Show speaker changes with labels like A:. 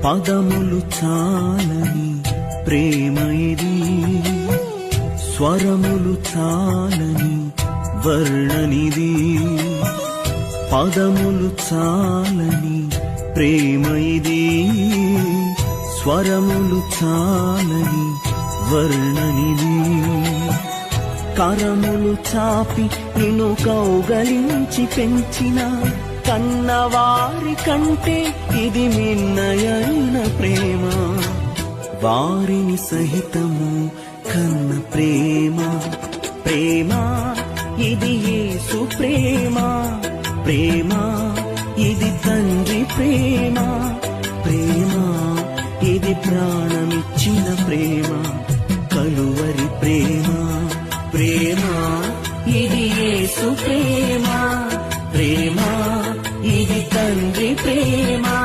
A: పదములు చాలని ప్రేమ ఇది, స్వరములు చాలని వర్ణనిది. పదములు చాలని ప్రేమ ఇది, స్వరములు చాలని వర్ణనిది. కరములు చాపి నిన్ను కౌగలించి పెంచిన కన్నవారి కంటే ఇది మిన్నయైన ప్రేమ. వారిని సహితము కన్న ప్రేమ, ప్రేమ ఇది యేసు ప్రేమ. ప్రేమ ఇది తండ్రి ప్రేమ, ప్రేమ ఇది ప్రాణమిచ్చిన ప్రేమ. కలువరి ప్రేమ, ప్రేమ ఇది యేసు ప్రేమ. ప్రేమ ఇది తండ్రి ప్రేమ.